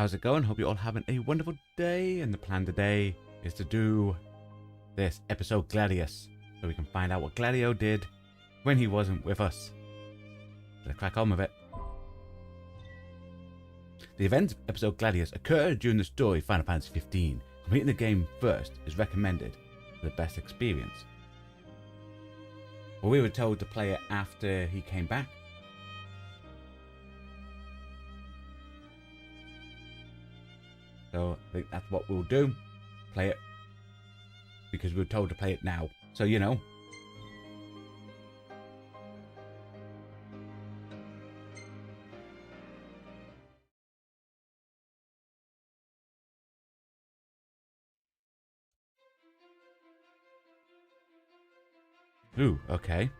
How's it going? Hope you're all having a wonderful day. And the plan today is to do this episode Gladiolus, so we can find out what Gladio did when he wasn't with us. Let's crack on with it. The events of episode Gladiolus occurred during the story Final Fantasy 15. Completing the game first is recommended for the best experience. Well, we were told to play it after he came back. So I think that's what we'll do. Play it. Because we were told to play it now. So, you know. Ooh, okay.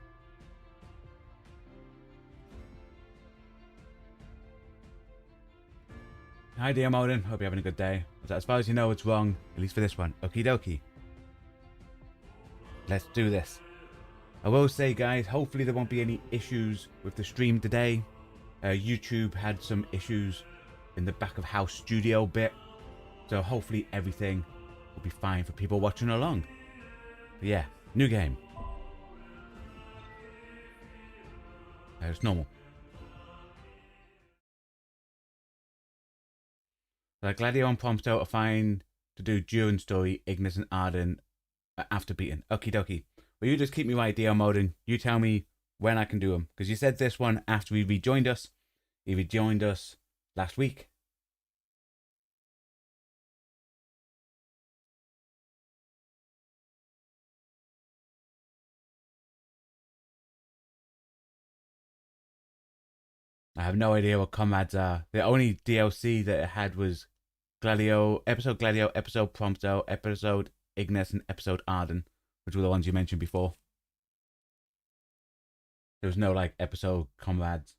Hi dear Modin, hope you're having a good day. As far as you know, it's wrong, at least for this one. Okie dokie. Let's do this. I will say, guys, hopefully there won't be any issues with the stream today. YouTube had some issues in the back of house studio bit. So hopefully everything will be fine for people watching along. But yeah, new game. It's normal. Gladio and Prompto are fine to do during story, Ignis and Arden after beating. Okie dokie. Well, you just keep me right, Dio Modin. You tell me when I can do them. Because you said this one after he rejoined us. He rejoined us last week. I have no idea what comrades are. The only DLC that it had was Gladio, episode Prompto, episode Ignis, and episode Arden, which were the ones you mentioned before. There was no like episode comrades.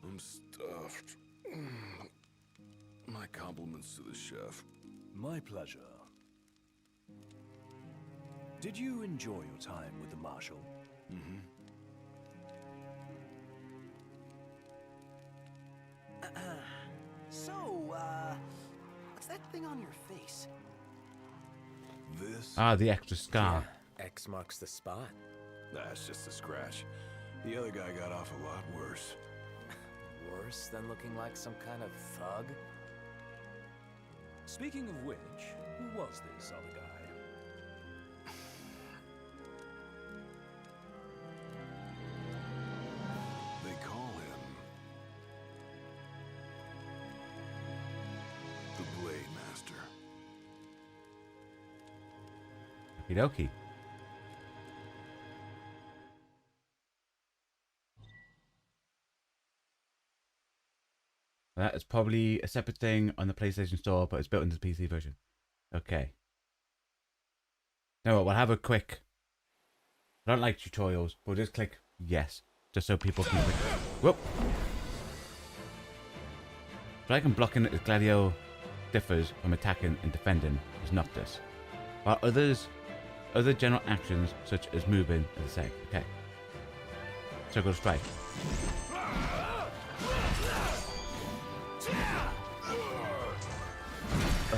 I'm stuffed. My compliments to the chef. My pleasure. Did you enjoy your time with the Marshal? Mm-hmm. What's that thing on your face? This? Ah, the extra scar. Yeah, X marks the spot. That's just a scratch. The other guy got off a lot worse. Worse than looking like some kind of thug? Speaking of which, who was this other guy? They call him the Blade Master. Okie dokie. That is probably a separate thing on the PlayStation Store, but it's built into the PC version. Okay. Now we'll have a quick... I don't like tutorials, but we'll just click yes, just so people can click. Whoop! Striking and blocking as Gladio differs from attacking and defending is Noctis, while other general actions such as moving are the same. Okay. Circle strike.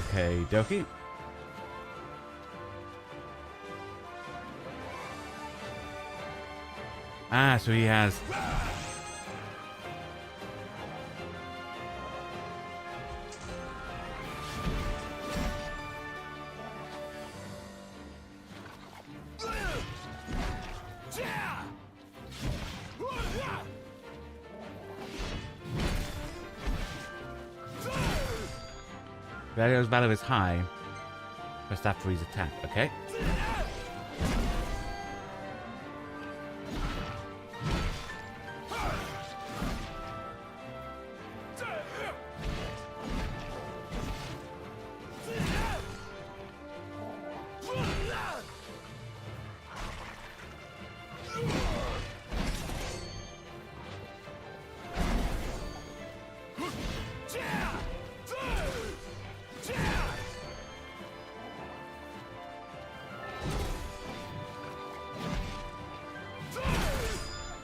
Okay, dokie. Ah, so he has... Gladio's value is high, just after his attack, okay?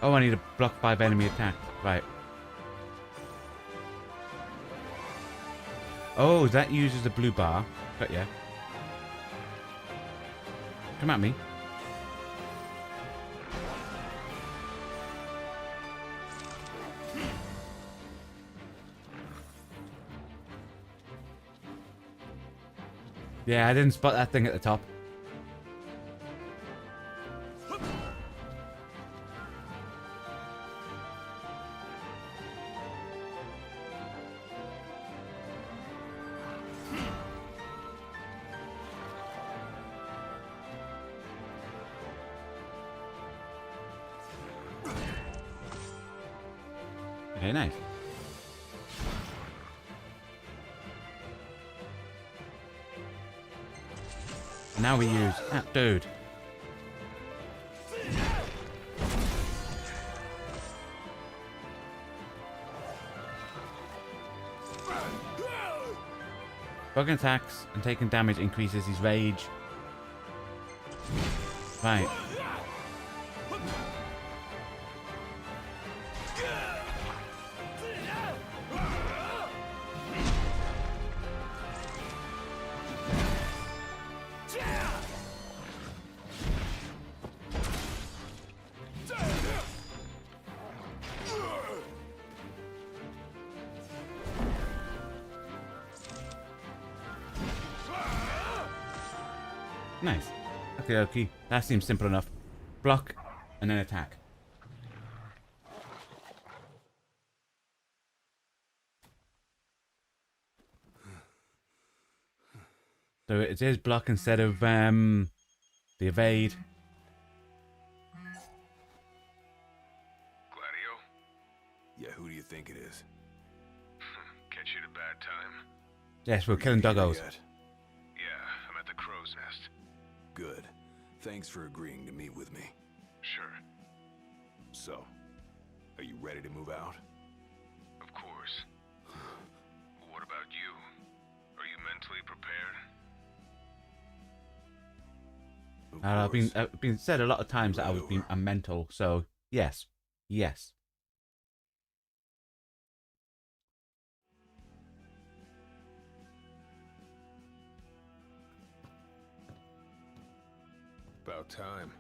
Oh, I need to block 5 enemy attacks. Right. Oh, that uses the blue bar. But yeah. Come at me. Yeah, I didn't spot that thing at the top. Okay, nice. Now we use... Ah, dude. Bugging attacks and taking damage increases his rage. Right. Nice. Okay, okay. That seems simple enough. Block and then attack. So it is block instead of the evade. Gladio? Yeah, who do you think it is? Catch you at a bad time? Yes, we're killing doggos. Yeah, I'm at the crow's nest. Good. Thanks for agreeing to meet with me. Sure. So, are you ready to move out? Of course. What about you? Are you mentally prepared? I've been said a lot of times that I was being a mental, so yes. Yes. About time.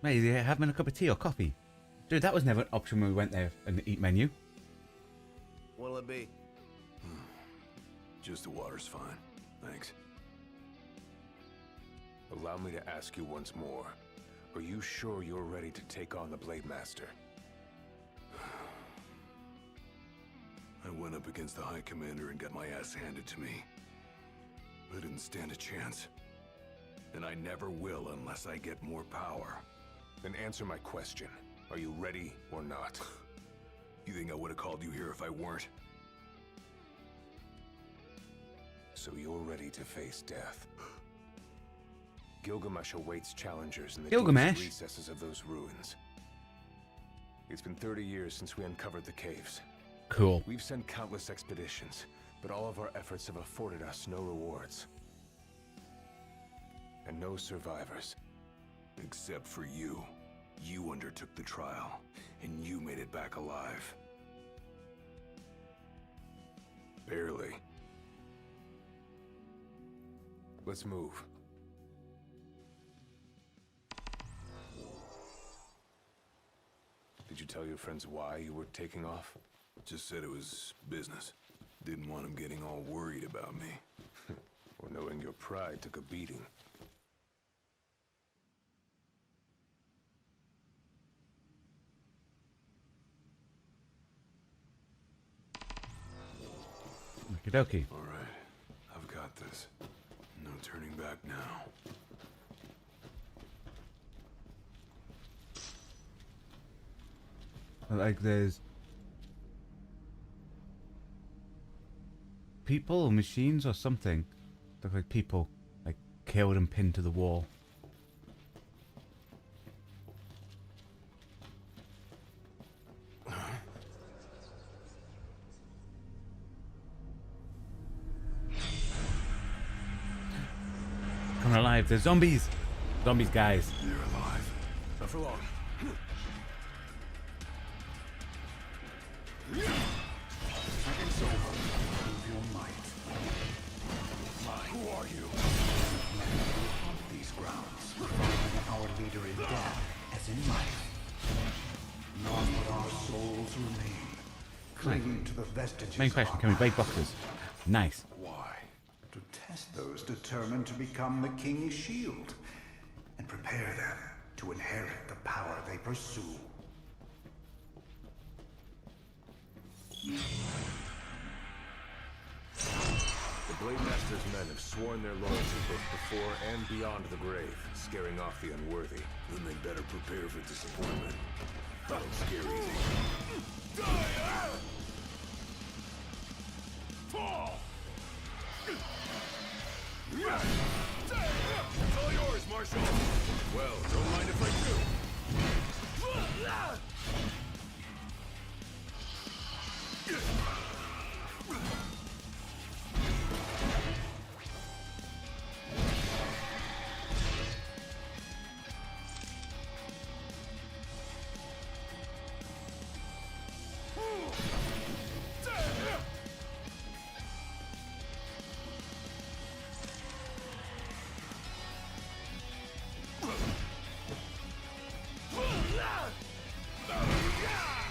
Mate, you having a cup of tea or coffee? Dude, that was never an option when we went there in the eat menu. What'll it be? Just the water's fine. Thanks. Allow me to ask you once more. Are you sure you're ready to take on the Blade Master? I went up against the High Commander and got my ass handed to me. I didn't stand a chance. And I never will unless I get more power. Then answer my question. Are you ready or not? You think I would have called you here if I weren't? So you're ready to face death. Gilgamesh awaits challengers in the deep recesses of those ruins. It's been 30 years since we uncovered the caves. Cool. We've sent countless expeditions, but all of our efforts have afforded us no rewards. And no survivors. Except for you. You undertook the trial, and you made it back alive. Barely. Let's move. Did you tell your friends why you were taking off? Just said it was business. Didn't want them getting all worried about me. Or knowing your pride took a beating. Okie dokie. All right, I've got this. No turning back now. Like there's people or machines or something. Look like people, like killed and pinned to the wall. Coming alive. There's zombies. Zombies, guys. You're alive. Not for long. It's over. Prove your might. Who are you? Haunt these grounds, following our leader in death as in life. None but our souls remain, clinging to the vestiges. Main question, can we break boxes? Nice. Why? To test those determined to become the King's shield, and prepare them to inherit the power they pursue. The Blade Master's men have sworn their loyalty both before and beyond the grave, scaring off the unworthy. Then they better prepare for disappointment. Don't scare easy. Fall! It's all yours, Marshal! Well, don't mind if I do.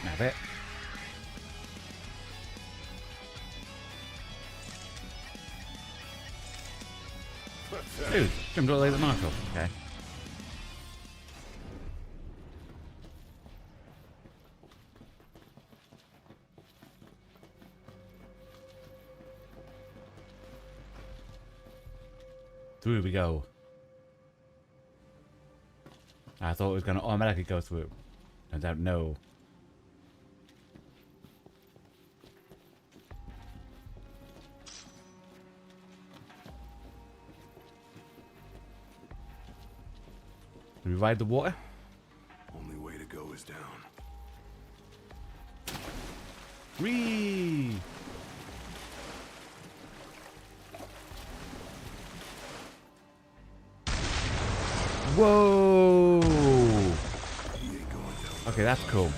Have it. Dude, jumped all the way to the Marshal. Okay. Through we go. I thought it was going to automatically go through. Turns out no. Do we ride the water? Only way to go is down. Whee! Whoa! Okay, that's cool.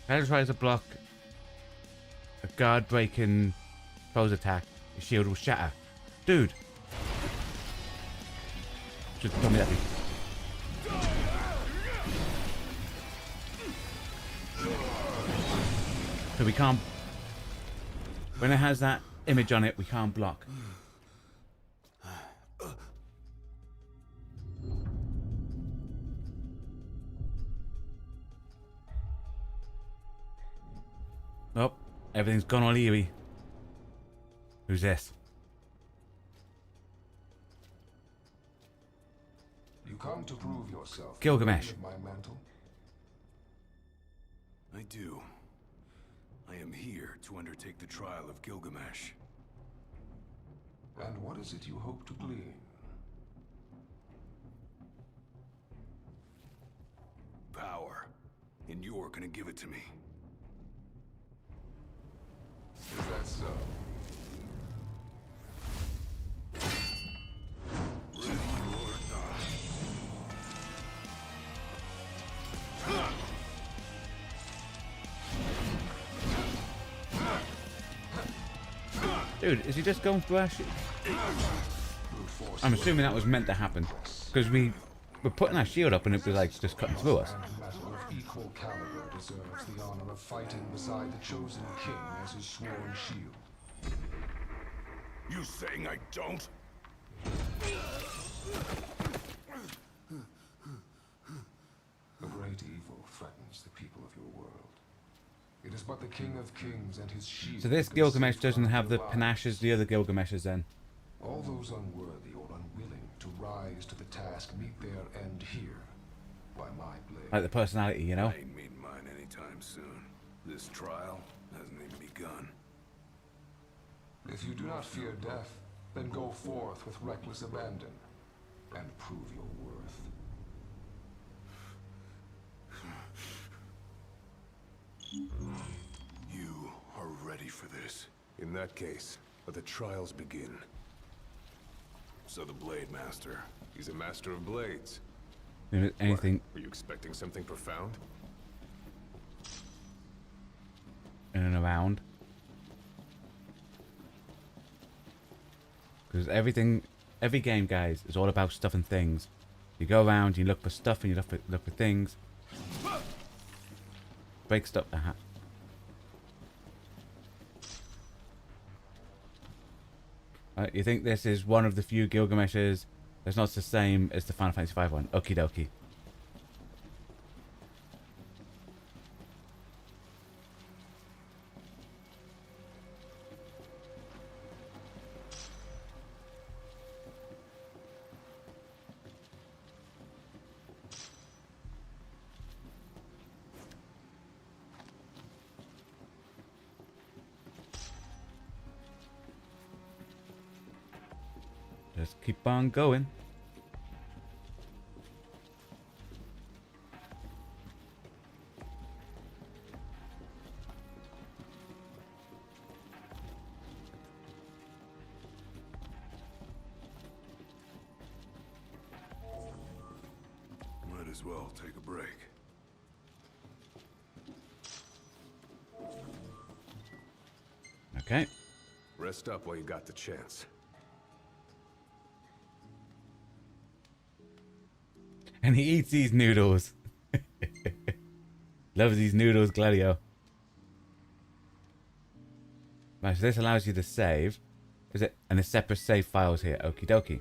Head tries to block a guard breaking foe's attack. His shield will shatter. Dude! Just tell me that. So we can't. When it has that image on it, we can't block. Oh, everything's gone all eerie. Who's this? You come to prove yourself. Gilgamesh. My mantle. I do. I am here to undertake the trial of Gilgamesh. And what is it you hope to glean? Power. And you're gonna give it to me. Is that so? Ready or Dude, is he just going through our shield? I'm assuming that was meant to happen. Because we were putting our shield up and it was like just cutting through us. And metal of equal caliber deserves the honor of fighting beside the chosen king as his sworn shield. You saying I don't? A great evil threatens the people of your world. It is but the King of Kings and his shield. So this that can Gilgamesh doesn't safeguard have the your panache as lives. the other Gilgameshes then. All those unworthy or unwilling to rise to the task meet their end here, by my blade. Like the personality, you know? I ain't meeting mine anytime soon. This trial hasn't even begun. If you do not fear death, then go forth with reckless abandon and prove your worth. You are ready for this. In that case, let the trials begin. So the Blade Master. He's a master of blades. Anything Were you expecting something profound? in and around. Because every game, guys, is all about stuff and things. You go around, you look for stuff, and you look for things. Break stuff. You think this is one of the few Gilgameshes that's not the same as the Final Fantasy V one? Okie dokie. Just keep on going. Might as well take a break. Okay. Rest up while you got the chance. And he eats these noodles. Loves these noodles, Gladio. Right, so this allows you to save. Is it? And the separate save files here. Okie dokie.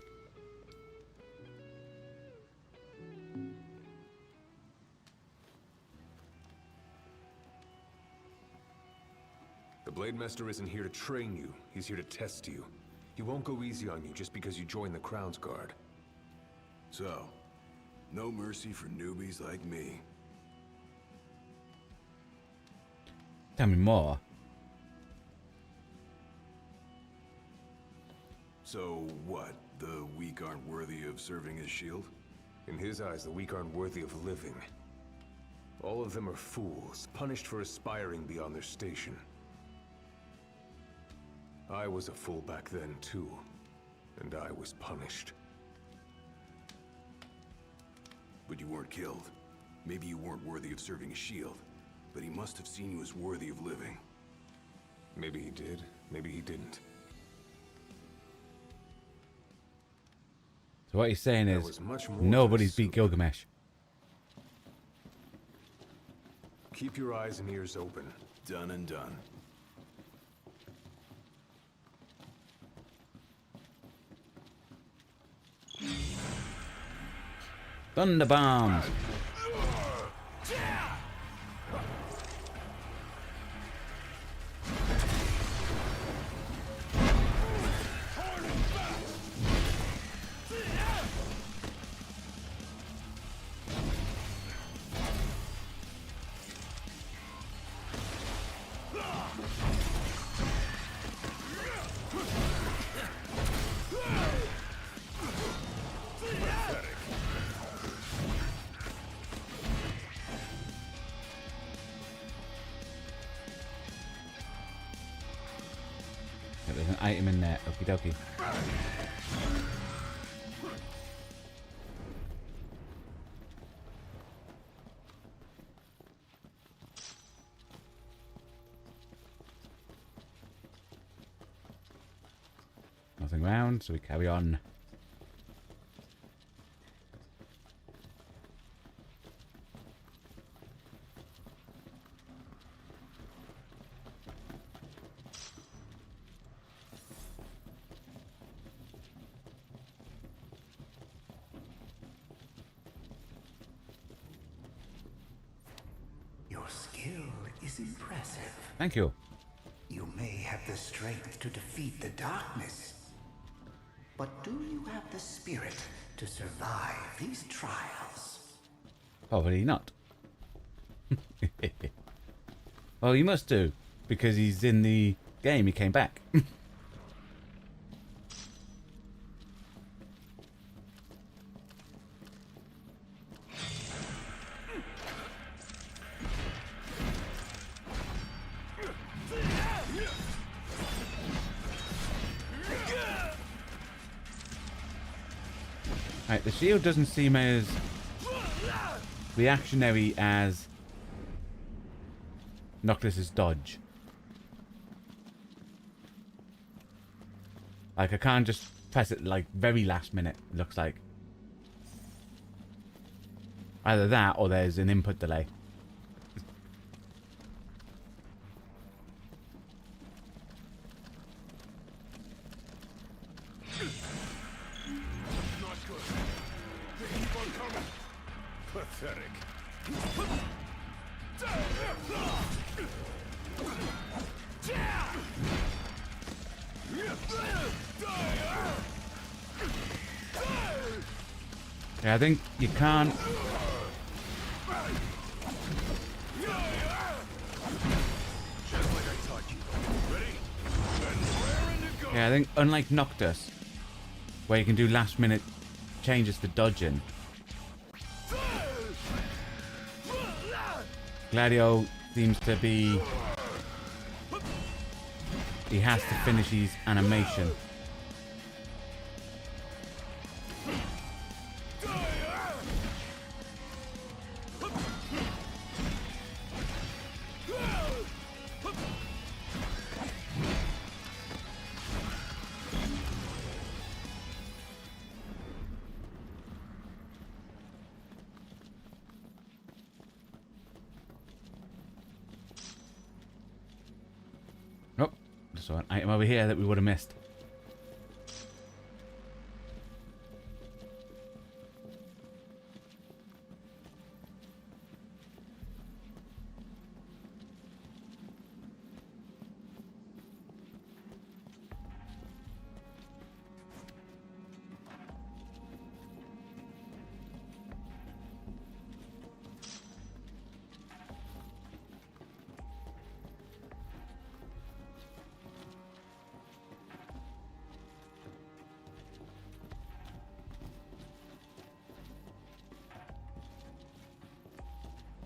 The Blade Master isn't here to train you. He's here to test you. He won't go easy on you just because you joined the Crown's Guard. So, no mercy for newbies like me. Tell me more. So what? The weak aren't worthy of serving as shield? In his eyes, the weak aren't worthy of living. All of them are fools, punished for aspiring beyond their station. I was a fool back then, too. And I was punished. But you weren't killed. Maybe you weren't worthy of serving as shield, but he must have seen you as worthy of living. Maybe he did, maybe he didn't. So what he's saying There is, was much more to nobody's this beat soup. Gilgamesh. Keep your eyes and ears open. Done and done. Thunder bombs. There's an item in there. Okie dokie. Nothing round, so we carry on. Your skill is impressive. Thank you. You may have the strength to defeat the darkness, but do you have the spirit to survive these trials? Probably not. Well, he must do, because he's in the game. He came back. Right, the shield doesn't seem as reactionary as Noctis's dodge. Like, I can't just press it like very last minute, it looks like. Either that or there's an input delay. Pathetic. Yeah, I think you can't. Yeah, I think unlike Noctis, where you can do last minute changes to dodging, Gladio seems to be, he has to finish his animation. Oh, just saw an item over here that we would have missed.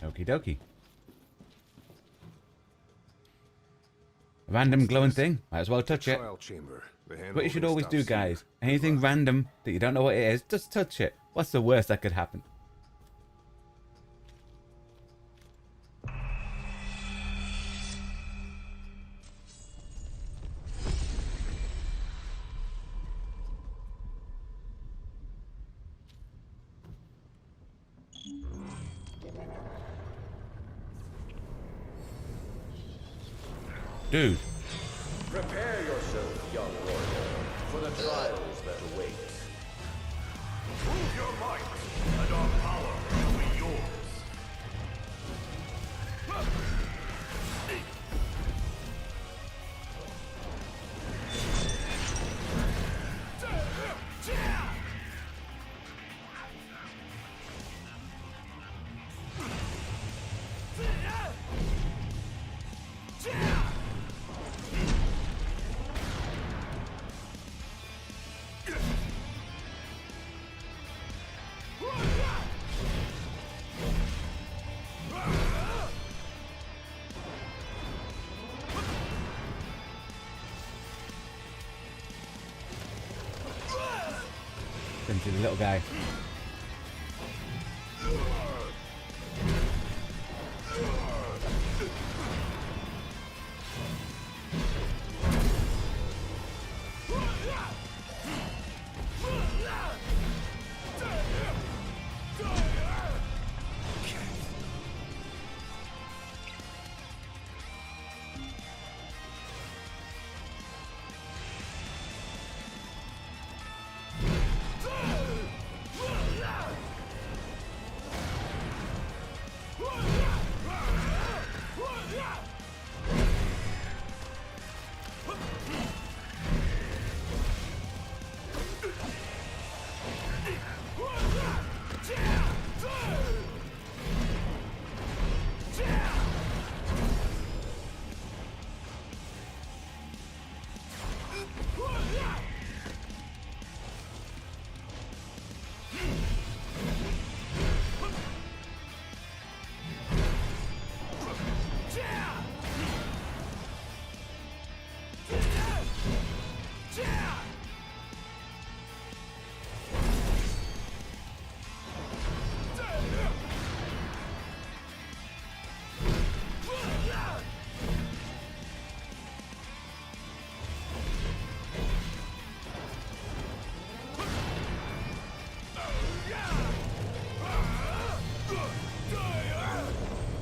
Okie dokie. A random glowing thing. Might as well touch it. Trial chamber. What you should always do, guys. Anything random that you don't know what it is, just touch it. What's the worst that could happen? Dude. Prepare yourself, young warrior, for the trials that await. Prove your might, and our power will be yours. Into the little guy.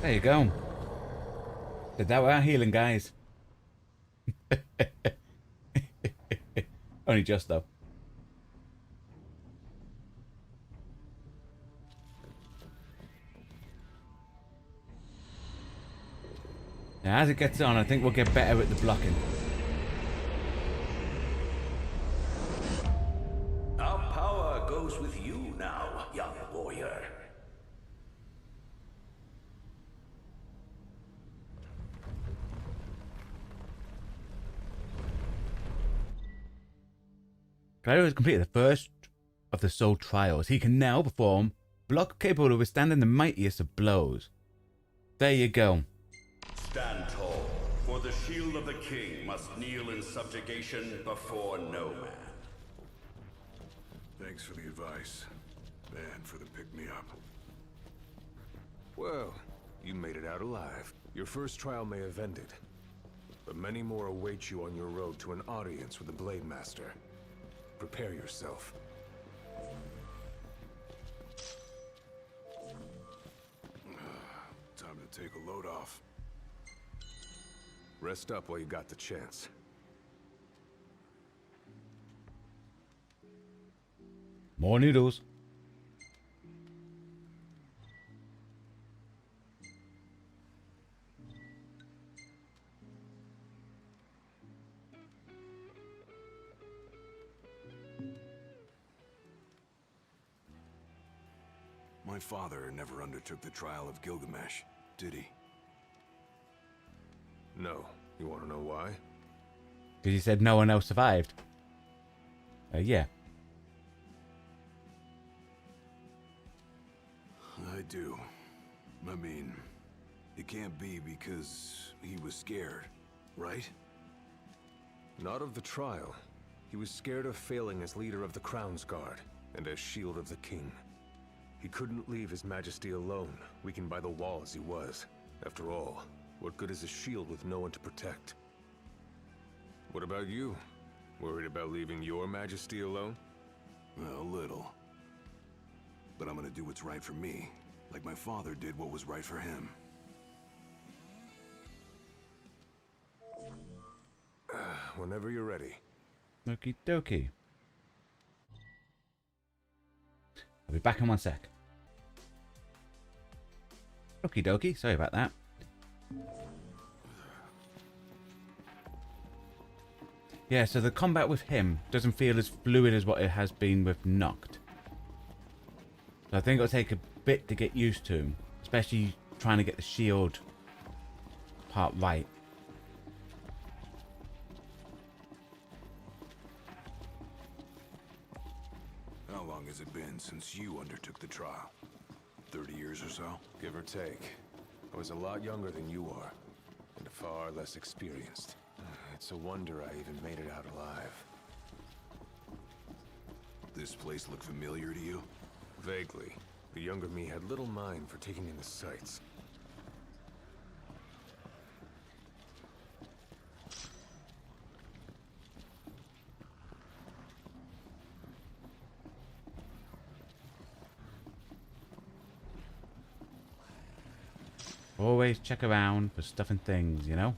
There you go. Did that without healing, guys. Only just, though. Now, as it gets on, I think we'll get better at the blocking. Our power goes with you now, young warrior. Gladiolus has completed the first of the soul trials. He can now perform block capable of withstanding the mightiest of blows. There you go. Stand tall, for the shield of the king must kneel in subjugation before no man. Thanks for the advice, and for the pick-me-up. Well, you made it out alive. Your first trial may have ended, but many more await you on your road to an audience with the Blade Master. Prepare yourself. Time to take a load off. Rest up while you got the chance. More noodles. My father never undertook the trial of Gilgamesh, did he? No. You want to know why? Because he said no one else survived. Yeah. I do. I mean, it can't be because he was scared, right? Not of the trial. He was scared of failing as leader of the Crown's Guard and as Shield of the King. He couldn't leave His Majesty alone, weakened by the wall as he was. After all, what good is a shield with no one to protect? What about you? Worried about leaving your Majesty alone? A little. But I'm gonna do what's right for me, like my father did what was right for him. Whenever you're ready. Okie dokie. I'll be back in 1 sec. Okie dokie, sorry about that. Yeah, so the combat with him doesn't feel as fluid as what it has been with Noct. So I think it'll take a bit to get used to, especially trying to get the shield part right. How long has it been since you undertook the trial? 30 years or so? Give or take. I was a lot younger than you are, and far less experienced. It's a wonder I even made it out alive. This place look familiar to you? Vaguely. The younger me had little mind for taking in the sights. Always check around for stuff and things, you know?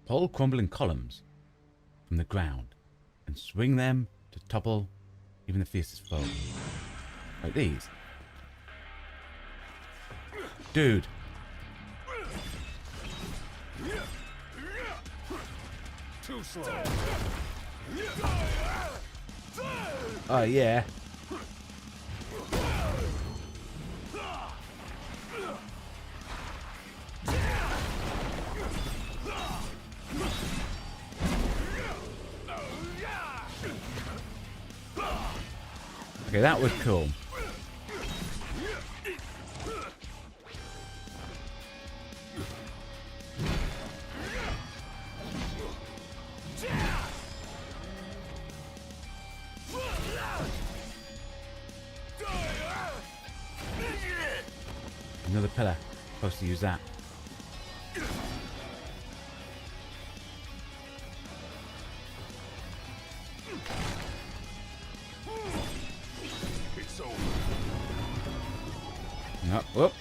Pull crumbling columns from the ground and swing them to topple even the fiercest foe. Like these. Dude. Too slow. Oh yeah. Okay, that was cool. Another pillar. Supposed to use that. It's over. No, whoop.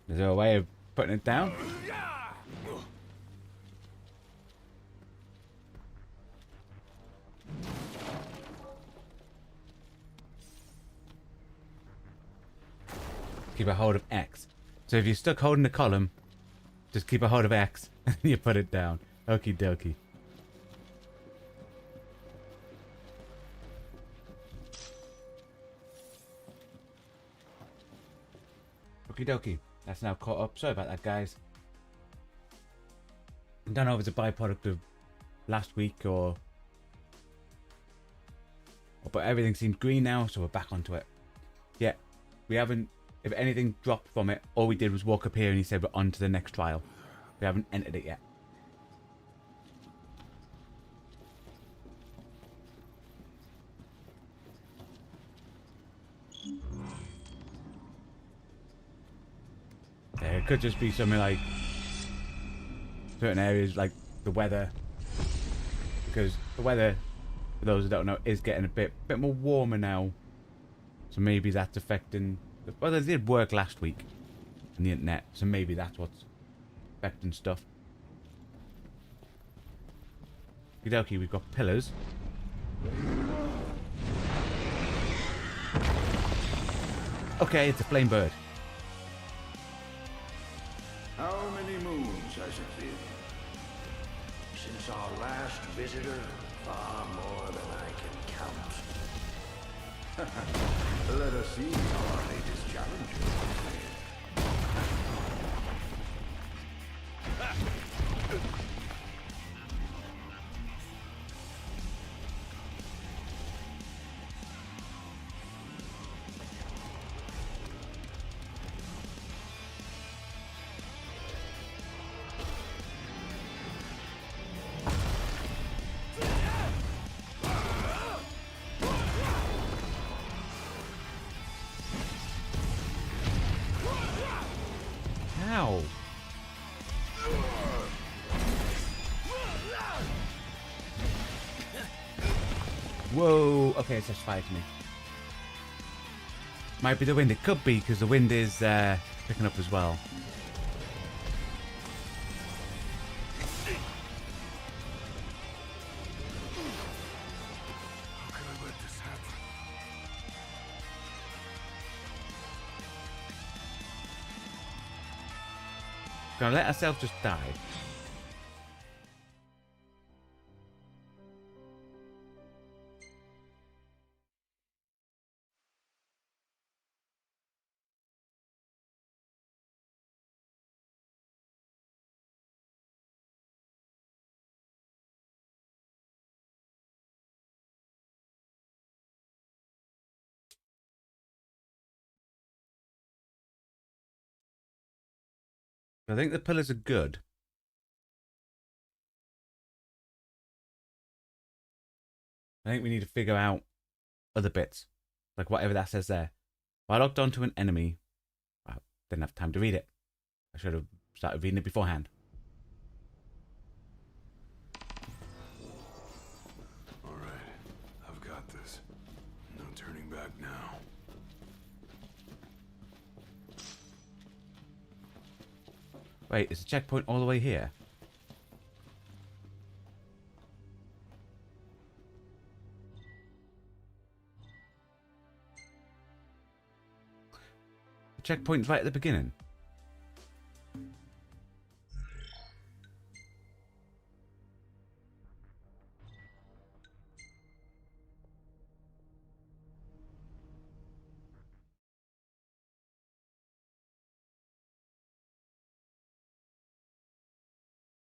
Is there a way of putting it down? Keep a hold of X. So if you're stuck holding the column, just keep a hold of X and you put it down. Okie dokie. Okie dokie. That's now caught up. Sorry about that, guys. I don't know if it's a byproduct of last week or... But everything seems green now, so we're back onto it. Yeah, we haven't... If anything dropped from it, all we did was walk up here and he said we're on to the next trial. We haven't entered it yet. Yeah, it could just be something like certain areas like the weather, because the weather, for those who don't know, is getting a bit more warmer now, so maybe that's affecting. Well, they did work last week on the internet, so maybe that's what's affecting stuff. Okie, we've got pillars. Okay, it's a flame bird. How many moons has it been? Since our last visitor, far more than I can count. Let us see how our latest challenger is playing. Ow. Whoa. Okay, it's just fire to me. Might be the wind. It could be because the wind is picking up as well. How could I let this happen? Gonna let ourselves just die. I think the pillars are good. I think we need to figure out other bits. Like whatever that says there. Well, I locked onto an enemy. I didn't have time to read it. I should have started reading it beforehand. Alright, I've got this. No turning back now. Wait, is the checkpoint all the way here? The checkpoint's right at the beginning.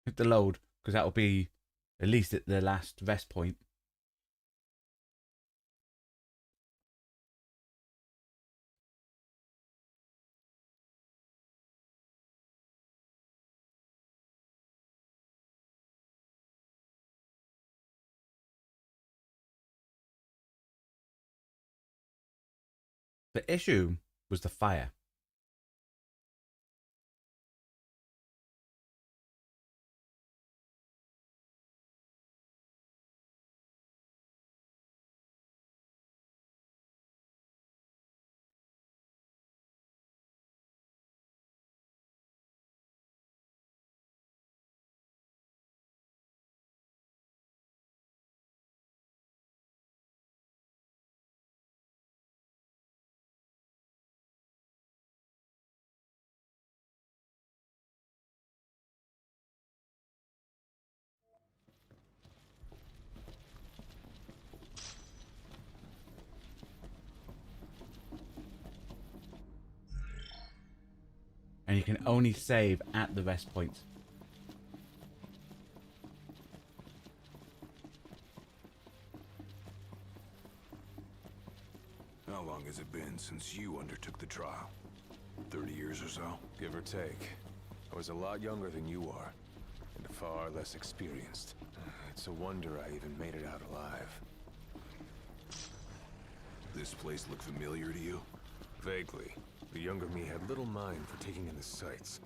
Hit the load, because that will be at least at the last rest point. The issue was the fire. And you can only save at the rest point. How long has it been since you undertook the trial? 30 years or so? Give or take. I was a lot younger than you are, and far less experienced. It's a wonder I even made it out alive. This place look familiar to you? Vaguely. The younger me had little mind for taking in the sights.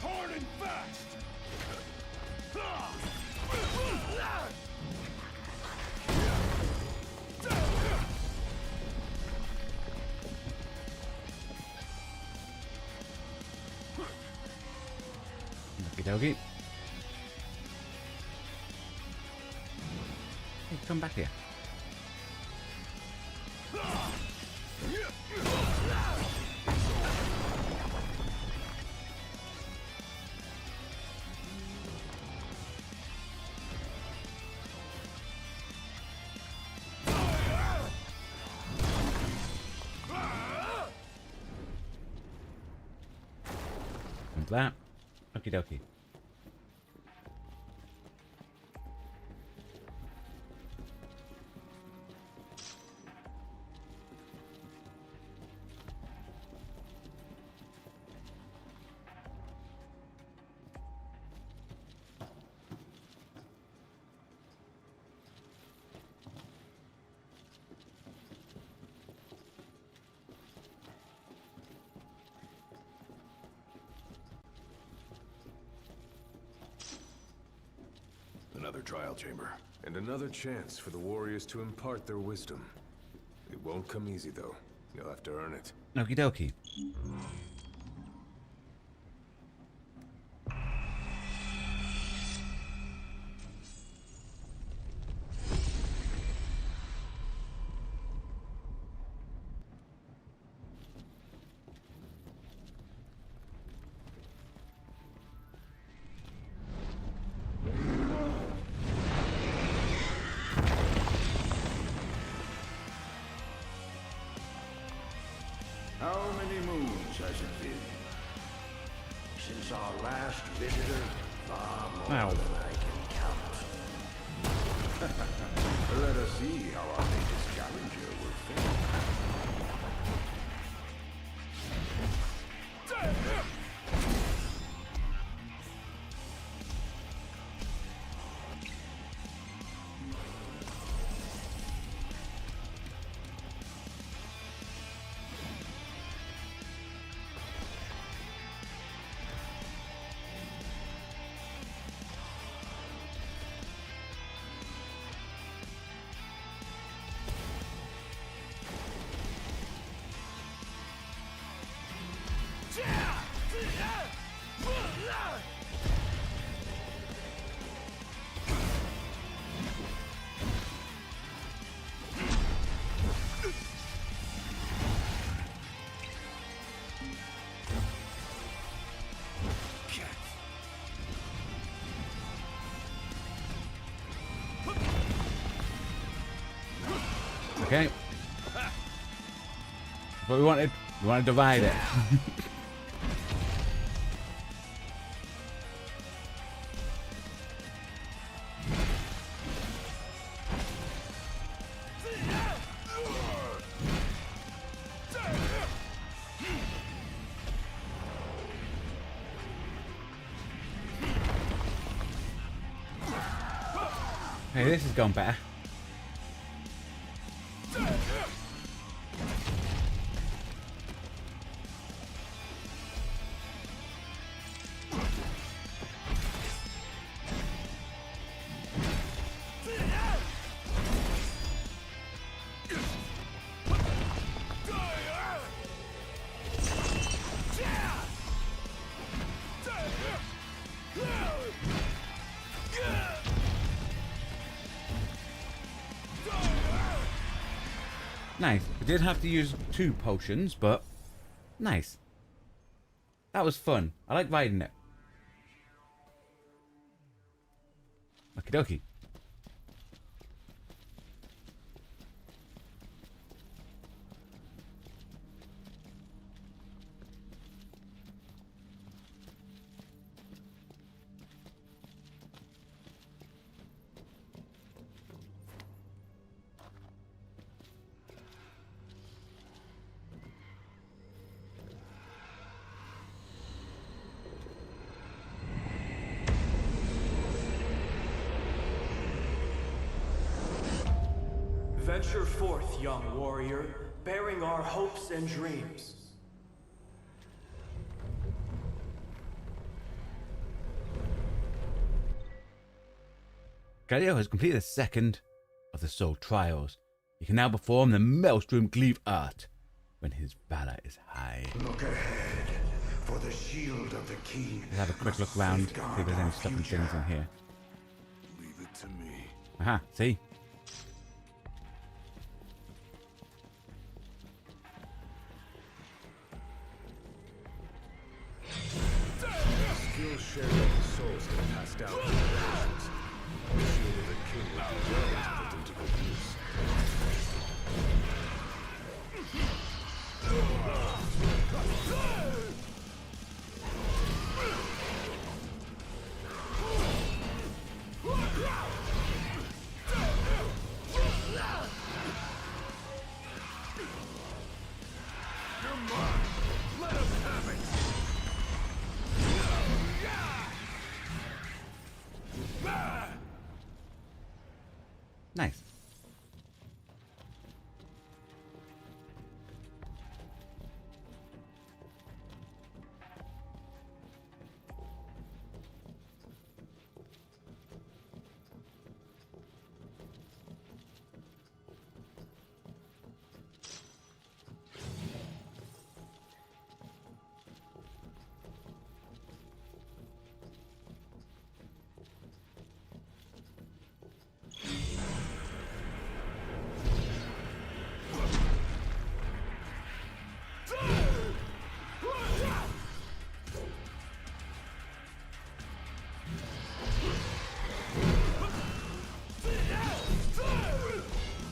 Hard and fast! Okie dokie. Hey, come back here. And that. Okie dokie. Another trial chamber. And another chance for the warriors to impart their wisdom. It won't come easy, though. You'll have to earn it. Okie dokie. How many moons has it been since our last visitor? Far more Wow. than I can count. Let us see how our latest challenger will fare. Okay. What we wanted. We want to divide it. Hey, this has gone better. Nice. We did have to use 2 potions, but nice. That was fun. I like riding it. Okie dokie. Venture forth, young warrior, bearing our hopes and dreams. Gladiolus has completed the second of the soul trials. He can now perform the Maelstrom Gleave art when his valor is high. Look ahead, for the shield of the king. Let's have a quick look around, see if there's any stuff and things in here. Leave it to me. Aha, see? Skills shared by the souls get passed down to generations. The shield of the king will do well to put into good use. Nice.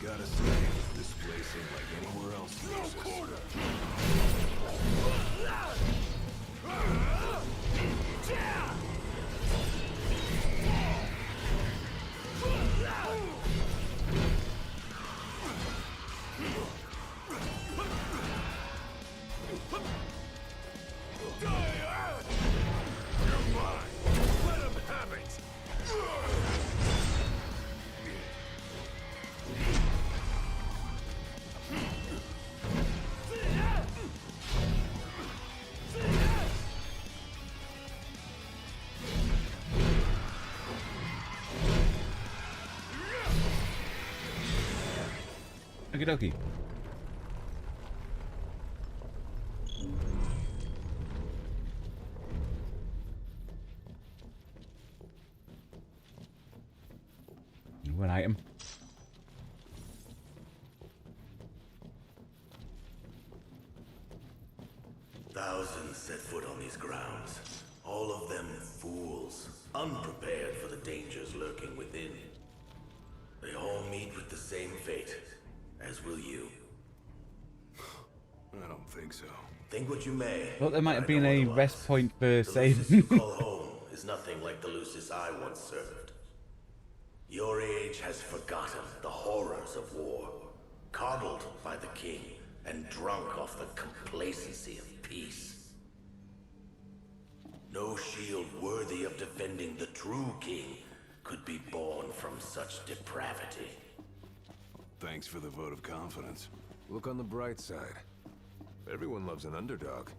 Gotta say, this place ain't like anywhere else in existence. Okie dokie. One item. Thousands set foot on these grounds. All of them fools, unprepared for the dangers lurking within. They all meet with the same fate, as will you. I don't think so. Think what you may. Thought there might have but I been know a otherwise. rest point for The Lucis saving. you call home is nothing like the Lucis I once served. Your age has forgotten the horrors of war, coddled by the king, and drunk off the complacency of peace. No shield worthy of defending the true king could be born from such depravity. Thanks for the vote of confidence. Look on the bright side. Everyone loves an underdog.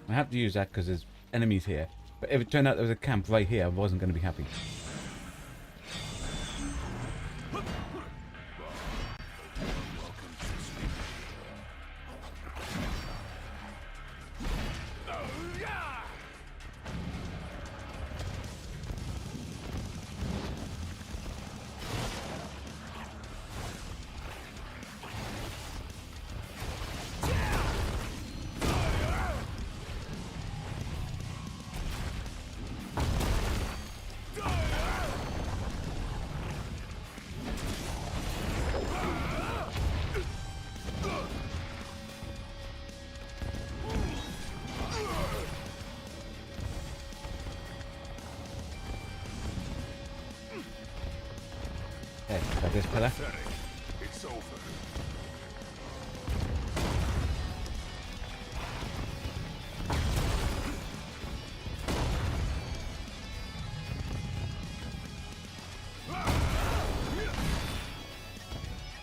I have to use that because there's enemies here. But if it turned out there was a camp right here, I wasn't going to be happy. Okay, got this pillar. It's over.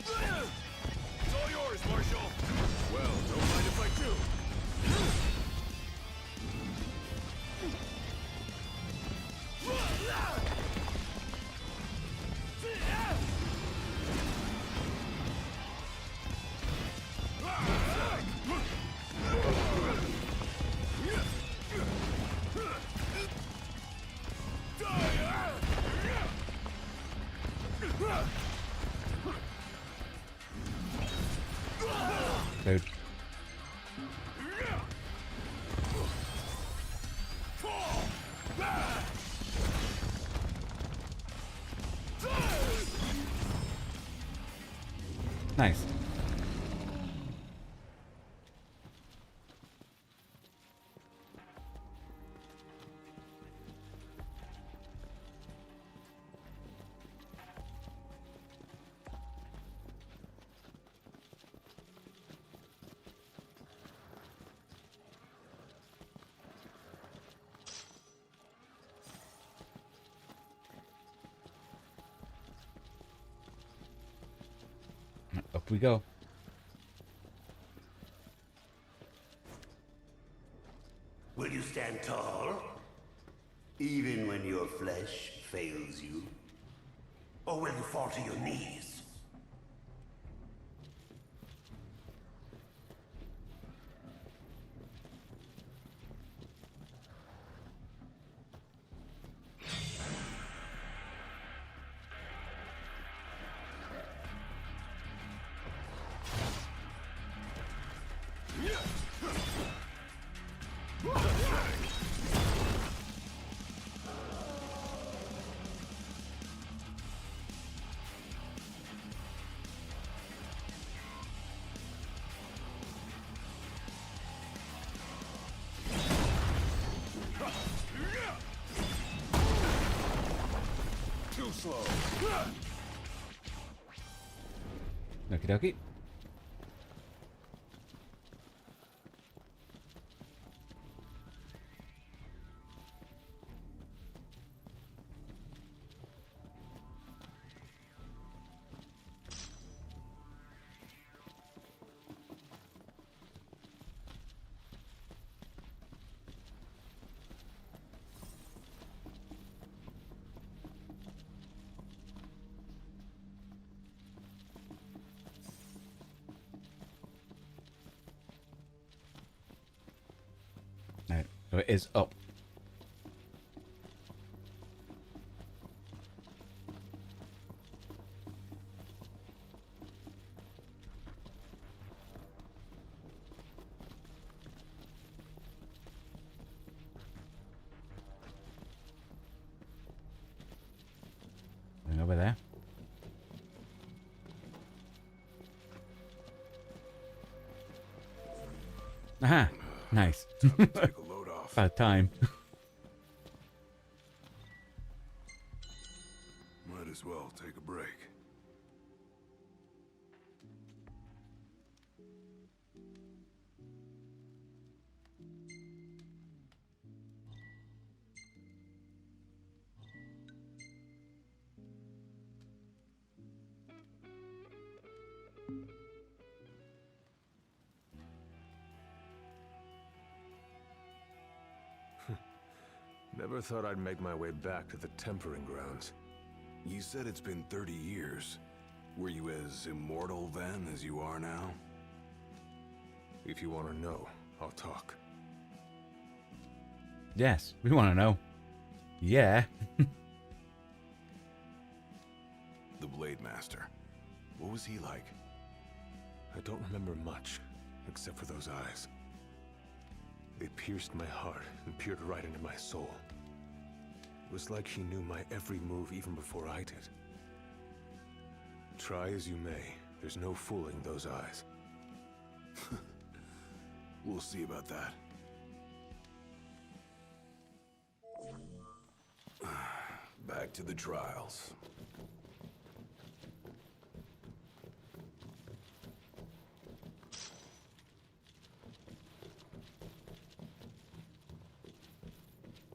It's all yours, Marshal. Well, don't mind if I do. Dude. Nice. Up we go. Will you stand tall? Even when your flesh fails you? Or will you fall to your knees? Too slow. Okie dokie. So it is up. Going over there. Aha! Nice. Take a load off. About time. Might as well take a break. Never thought I'd make my way back to the tempering grounds. You said it's been 30 years. Were you as immortal then as you are now? If you want to know, I'll talk. Yes, we want to know. Yeah. The Blade Master. What was he like? I don't remember much, except for those eyes. They pierced my heart and peered right into my soul. It was like he knew my every move even before I did. Try as you may, there's no fooling those eyes. We'll see about that. Back to the trials.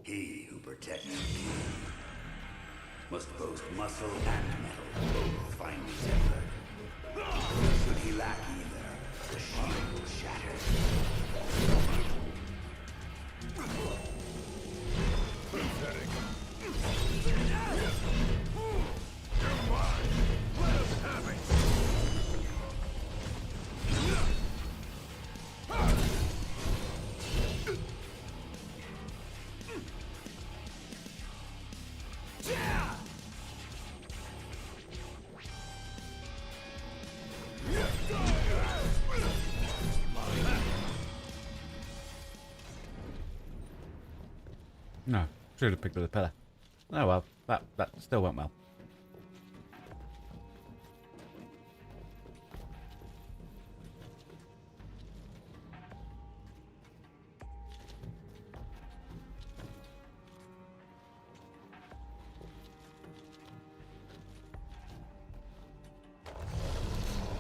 He who protects the king must boast muscle and metal, both finely tempered. Should he lack either, the shield will shatter. Pathetic. You're mine. Let us have it. No, should have picked up the pillar. Oh well, that still went well.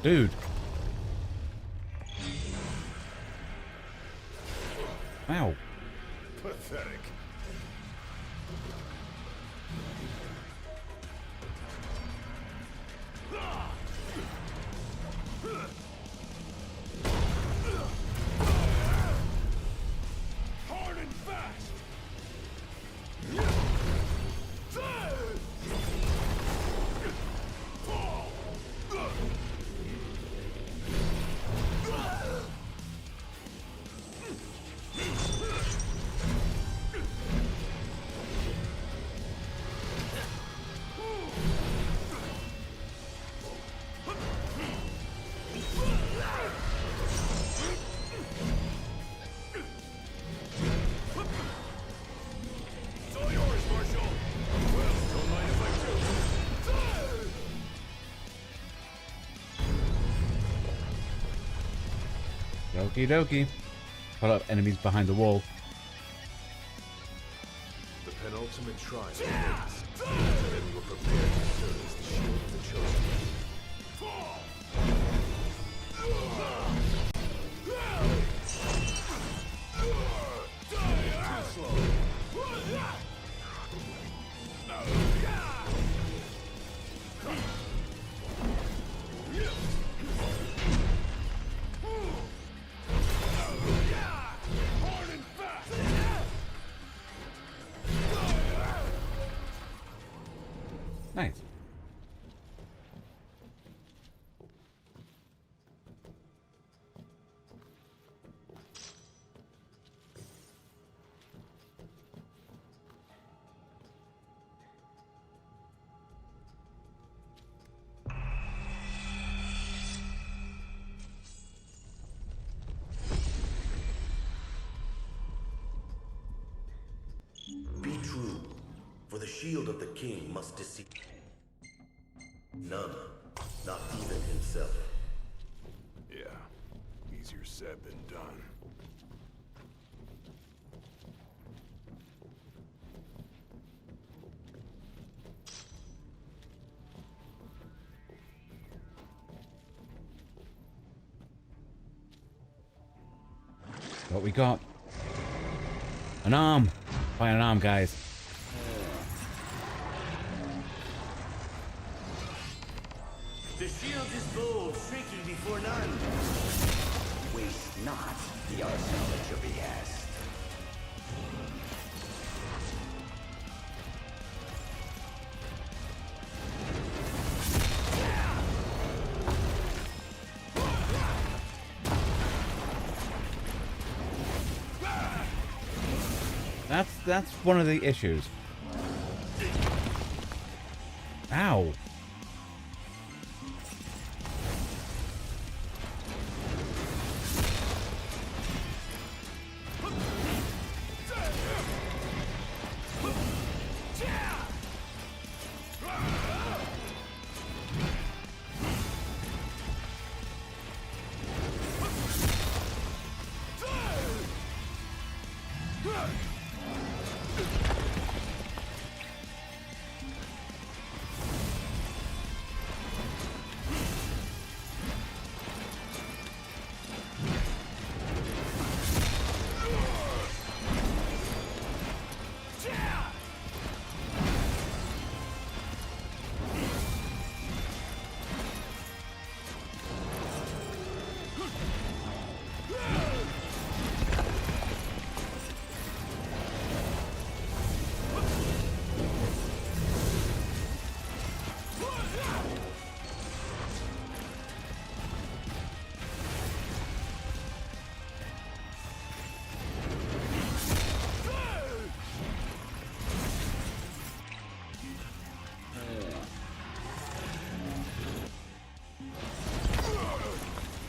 Dude. Ow. Pathetic. Hard and fast. Okie dokie. Put up enemies behind the wall. The penultimate trial awaits. Then we will prepare to serve as the shield of the chosen. Nice. Be true, for the shield of the king must deceive none, not even himself. Yeah, easier said than done. What we got? An arm. Find an arm, guys. The shield is bold, shrinking before none. Waste not the arsenal at your behest. That's one of the issues. Ow.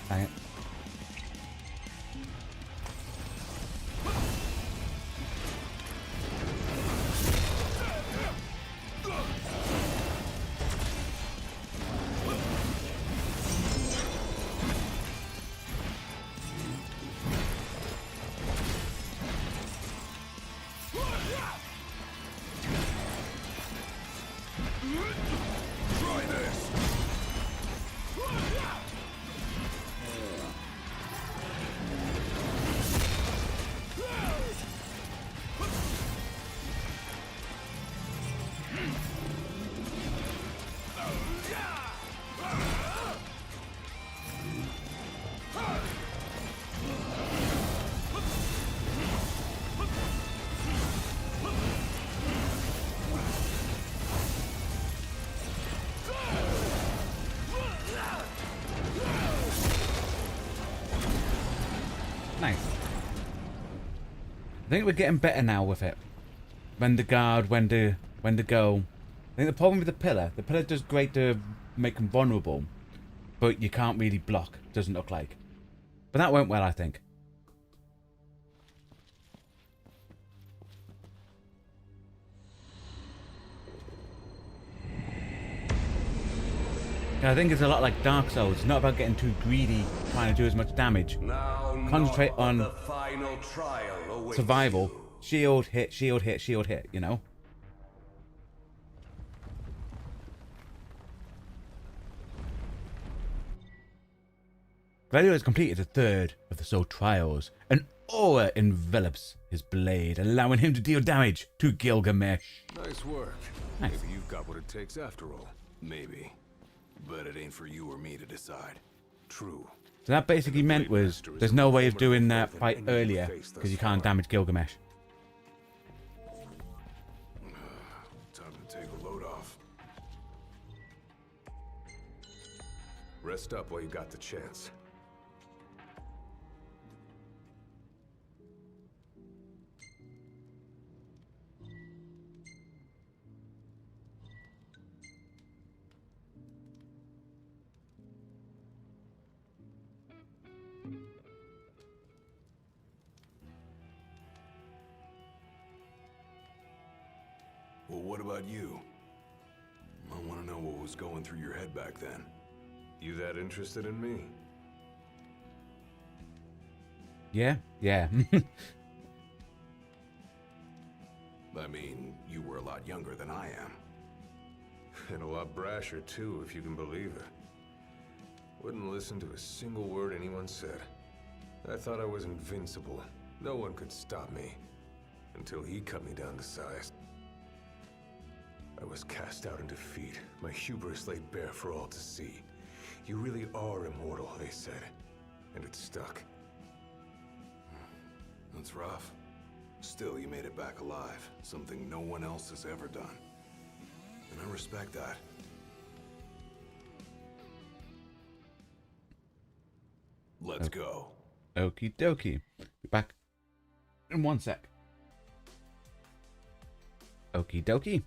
Dang it. Try this. Nice. I think we're getting better now with it. When to guard, when to go. I think the problem with the pillar does great to make them vulnerable, but you can't really block, doesn't look like. But that went well, I think. I think it's a lot like Dark Souls. It's not about getting too greedy, trying to do as much damage. Now, Concentrate on the final trial awaits survival. you. Shield, hit, shield, hit, shield, hit, you know? Gladiolus completed the third of the soul trials. An aura envelops his blade, allowing him to deal damage to Gilgamesh. Nice work. Nice. Maybe you've got what it takes after all. Maybe. But it ain't for you or me to decide. True. So that basically meant was there's no way of doing that fight earlier because you can't damage Gilgamesh. Time to take a load off. Rest up while you got the chance. but what about you? I want to know what was going through your head back then. You that interested in me? Yeah, yeah. I mean, you were a lot younger than I am. And a lot brasher too, if you can believe it. Wouldn't listen to a single word anyone said. I thought I was invincible. No one could stop me. Until he cut me down to size. I was cast out in defeat, my hubris laid bare for all to see. You really are immortal, they said. And it stuck. That's rough. Still, you made it back alive. Something no one else has ever done. And I respect that. Let's go. Okie dokie. Be back in 1 sec. Okie dokie.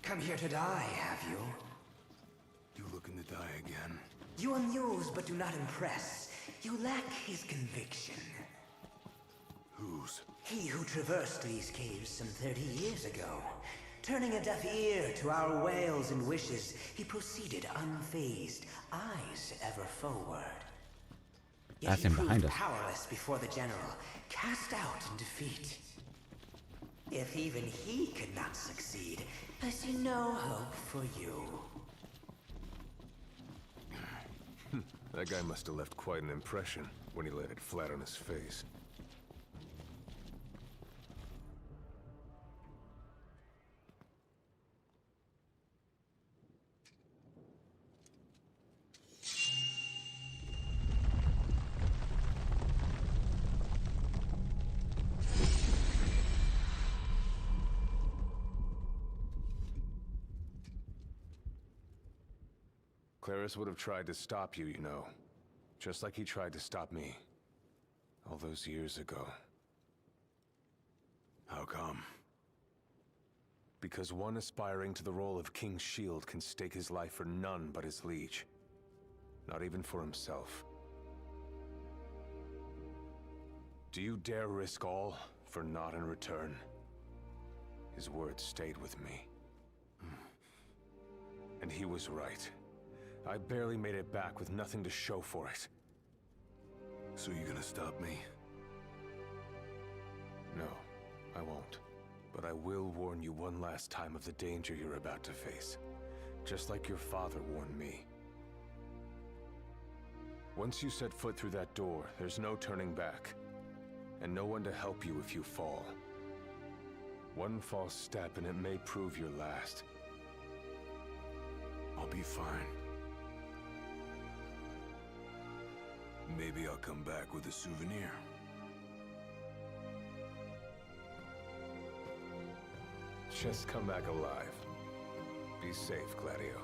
Come here to die, have you? You looking to die again? You amuse but do not impress. You lack his conviction. Whose? He who traversed these caves some 30 years ago. Turning a deaf ear to our wails and wishes, he proceeded unfazed, eyes ever forward. Yet That's he him behind proved us. powerless before the general, cast out in defeat. If even he could not succeed, I see no hope for you. That guy must have left quite an impression when he laid it flat on his face. Claris would have tried to stop you, you know. Just like he tried to stop me. All those years ago. How come? Because one aspiring to the role of King's Shield can stake his life for none but his liege. Not even for himself. Do you dare risk all for naught in return? His words stayed with me. And he was right. I barely made it back with nothing to show for it. So you gonna stop me? No, I won't. But I will warn you one last time of the danger you're about to face. Just like your father warned me. Once you set foot through that door, there's no turning back. And no one to help you if you fall. One false step and it may prove your last. I'll be fine. Maybe I'll come back with a souvenir. Just come back alive. Be safe, Gladio.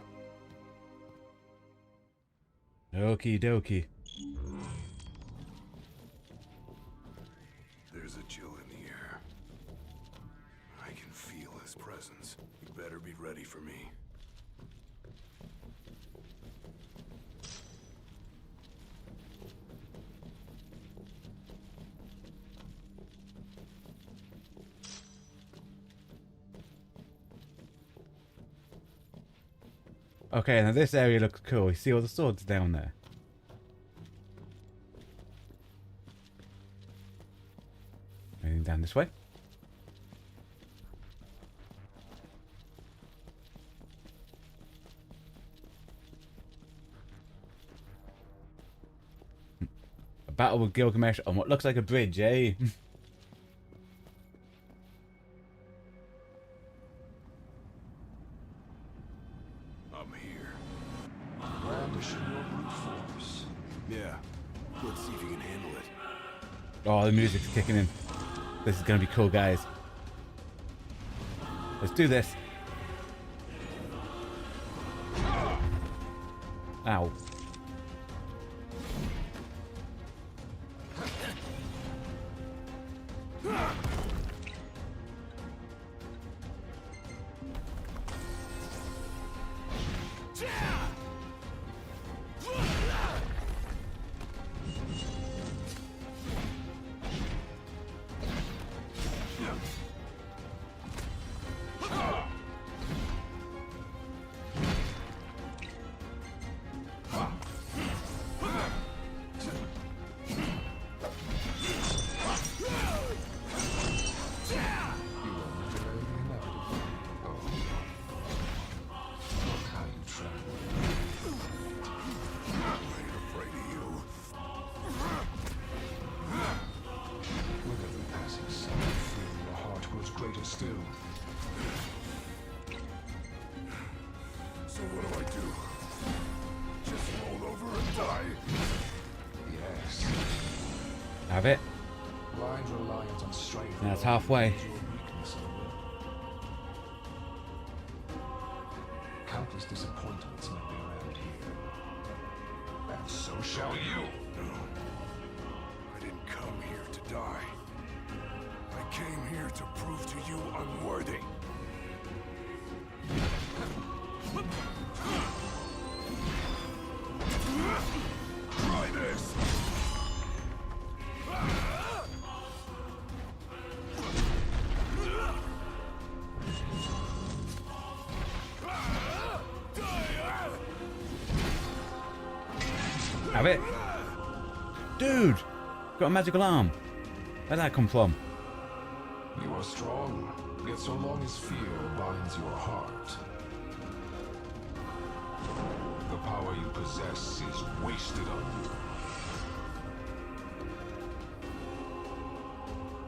Okie dokie. There's a chill in the air. I can feel his presence. You better be ready for me. Okay, now this area looks cool. You see all the swords down there. Anything down this way? A battle with Gilgamesh on what looks like a bridge, eh? Yeah, let's see if you can handle it. Oh, the music's kicking in. This is gonna be cool, guys. Let's do this. Ow. greater still. So what do I do? Just roll over and die? Yes. Have it. Blind reliance on strength. That's halfway. is your weakness of will. Countless disappointments met me around here. And so shall you. No. I didn't come here to die. I came here to prove to you I'm worthy. Try this! Have it. Dude! Got a magical arm. Where'd that come from? You are strong, yet so long as fear binds your heart, the power you possess is wasted on you.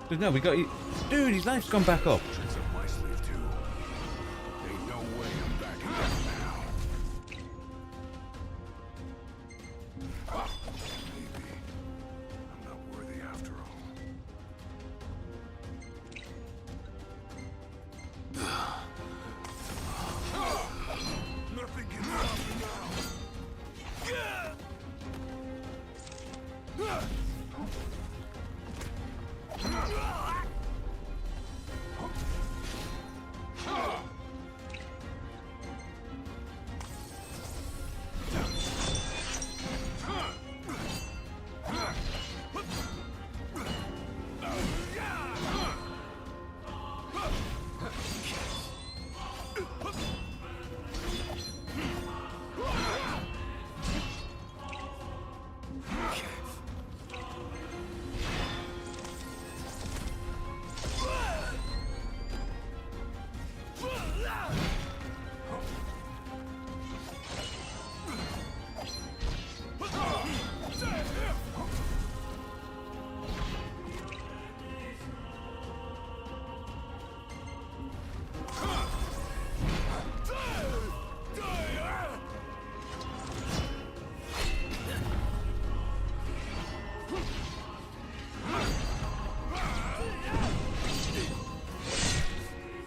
Dude, no, we got you. Dude, his life's gone back up. Tricks up my sleeve too. Ain't no way I'm backing down now. Maybe I'm not worthy after all. Nothing can stop me now.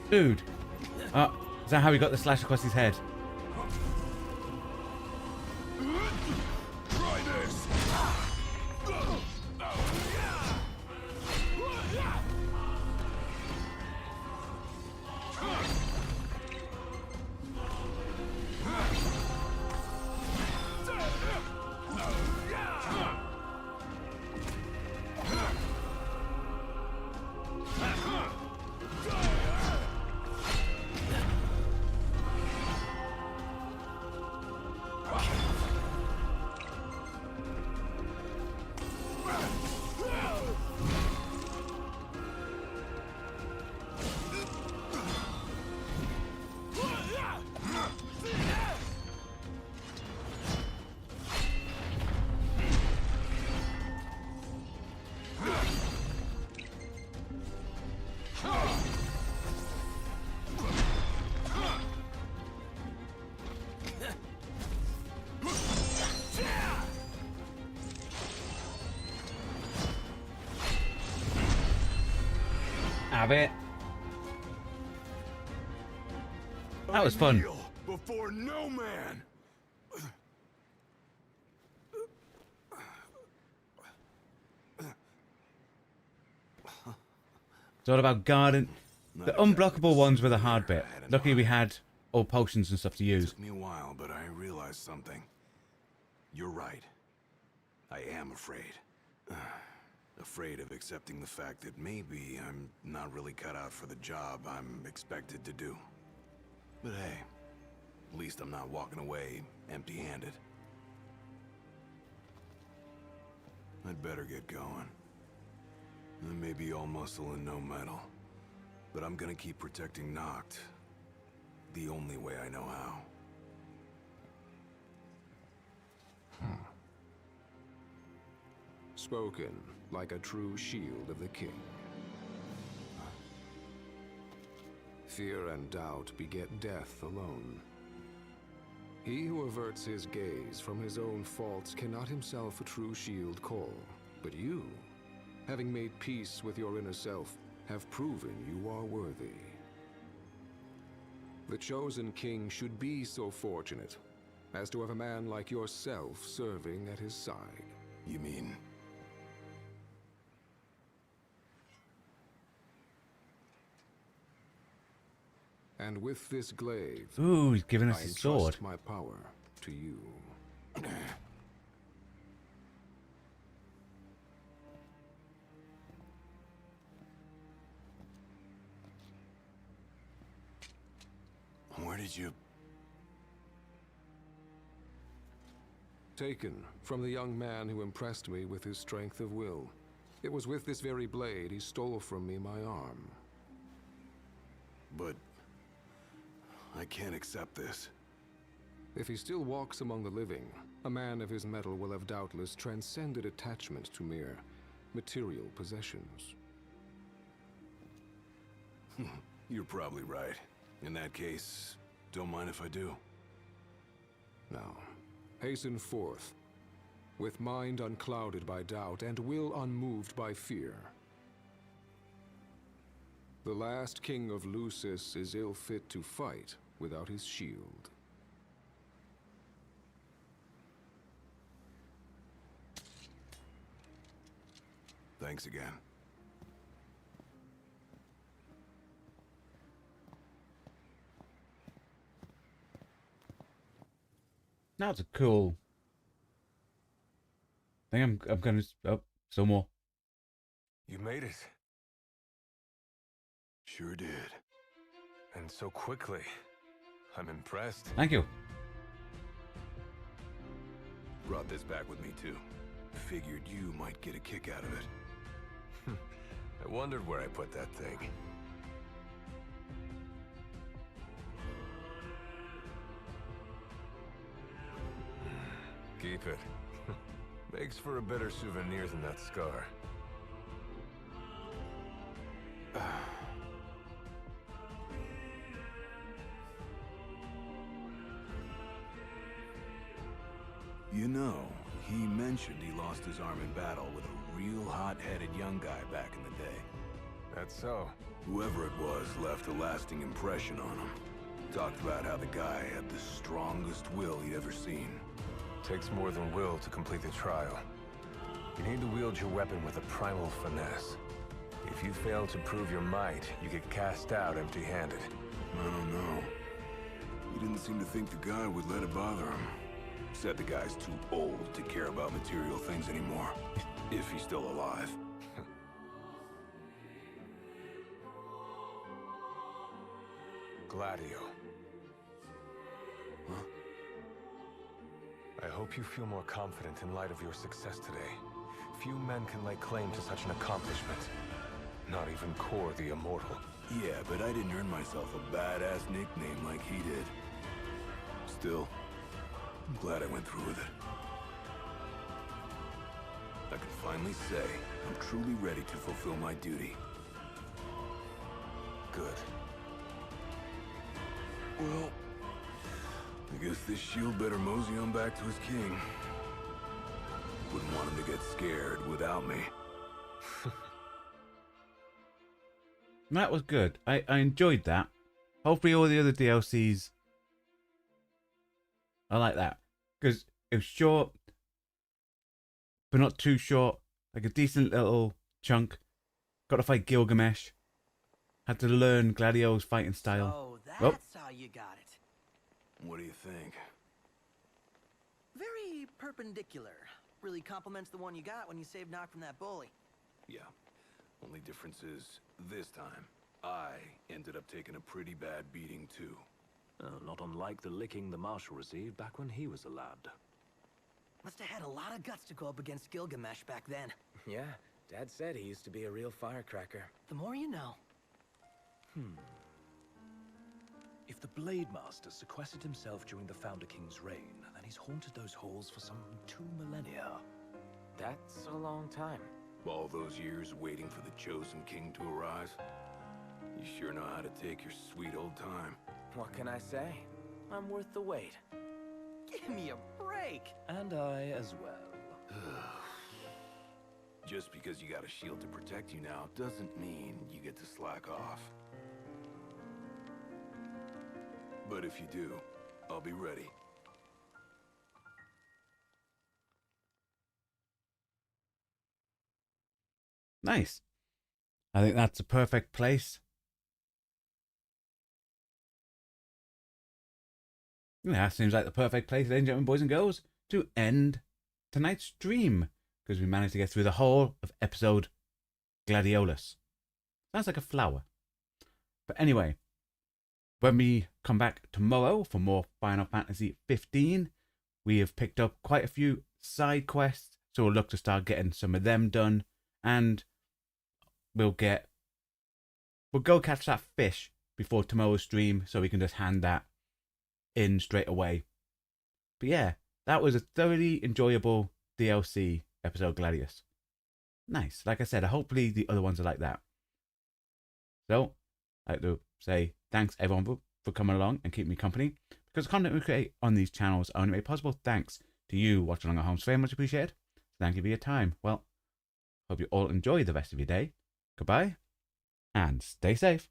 Dude. Is that how he got the slash across his head? Try this. Have it. That was fun. Before no man. It's all about guarding. The unblockable ones were the hard bit. Luckily we had all potions and stuff to use. It took me a while, but I realized something. You're right. I am afraid. Afraid of accepting the fact that maybe I'm not really cut out for the job I'm expected to do. But hey, at least I'm not walking away empty-handed. I'd better get going. I may be all muscle and no metal, but I'm gonna keep protecting Noct the only way I know how. Spoken like a true shield of the king. Fear and doubt beget death alone. He who averts his gaze from his own faults cannot himself a true shield call. But you, having made peace with your inner self, have proven you are worthy. The chosen king should be so fortunate as to have a man like yourself serving at his side. You mean... And with this glaive, Ooh, he's giving us I his entrust sword. my power to you. Where did you... Taken from the young man who impressed me with his strength of will. It was with this very blade he stole from me my arm. But... I can't accept this. If he still walks among the living, a man of his mettle will have doubtless transcended attachment to mere material possessions. You're probably right. In that case, don't mind if I do. Now, hasten forth, with mind unclouded by doubt and will unmoved by fear. The last king of Lucis is ill fit to fight without his shield. Thanks again. Now it's a cool thing. I'm gonna... Oh, some more. You made it. Sure did. And so quickly. I'm impressed. Thank you. Brought this back with me too. Figured you might get a kick out of it. I wondered where I put that thing. Keep it. Makes for a better souvenir than that scar. You know, he mentioned he lost his arm in battle with a real hot-headed young guy back in the day. That's so. Whoever it was left a lasting impression on him. Talked about how the guy had the strongest will he'd ever seen. Takes more than will to complete the trial. You need to wield your weapon with a primal finesse. If you fail to prove your might, you get cast out empty-handed. I don't know. He didn't seem to think the guy would let it bother him. Said the guy's too old to care about material things anymore. If he's still alive. Gladio. Huh? I hope you feel more confident in light of your success today. Few men can lay claim to such an accomplishment. Not even Kor the Immortal. Yeah, but I didn't earn myself a badass nickname like he did. Still, I'm glad I went through with it. I can finally say I'm truly ready to fulfill my duty. Good. Well, I guess this shield better mosey on back to his king. Wouldn't want him to get scared without me. That was good. I enjoyed that. Hopefully all the other DLCs are like that. Because it was short, but not too short. Like a decent little chunk. Got to fight Gilgamesh. Had to learn Gladio's fighting style. So that's how you got it. What do you think? Very perpendicular. Really complements the one you got when you saved Nock from that bully. Yeah. Only difference is, this time, I ended up taking a pretty bad beating too. Not unlike the licking the Marshal received back when he was a lad. Must have had a lot of guts to go up against Gilgamesh back then. Yeah, Dad said he used to be a real firecracker. The more you know. If the Blade Master sequestered himself during the Founder King's reign, then he's haunted those halls for some 2 millennia. That's a long time. All those years waiting for the chosen king to arise. You sure know how to take your sweet old time. What can I say? I'm worth the wait. Give me a break! And I as well. Just because you got a shield to protect you now doesn't mean you get to slack off. But if you do, I'll be ready. Nice. I think that's a perfect place. Yeah, seems like the perfect place, ladies and gentlemen, boys and girls, to end tonight's stream. Because we managed to get through the whole of episode Gladiolus. Sounds like a flower. But anyway, when we come back tomorrow for more Final Fantasy 15, we have picked up quite a few side quests. So we'll look to start getting some of them done. And we'll go catch that fish before tomorrow's stream so we can just hand that in straight away. But yeah, that was a thoroughly enjoyable DLC episode, Gladius. Nice. Like I said, hopefully the other ones are like that. So, I'd like to say thanks everyone for coming along and keeping me company. Because the content we create on these channels are only made possible thanks to you watching along at home. It's very much appreciated. Thank you for your time. Well, hope you all enjoy the rest of your day. Goodbye, and stay safe.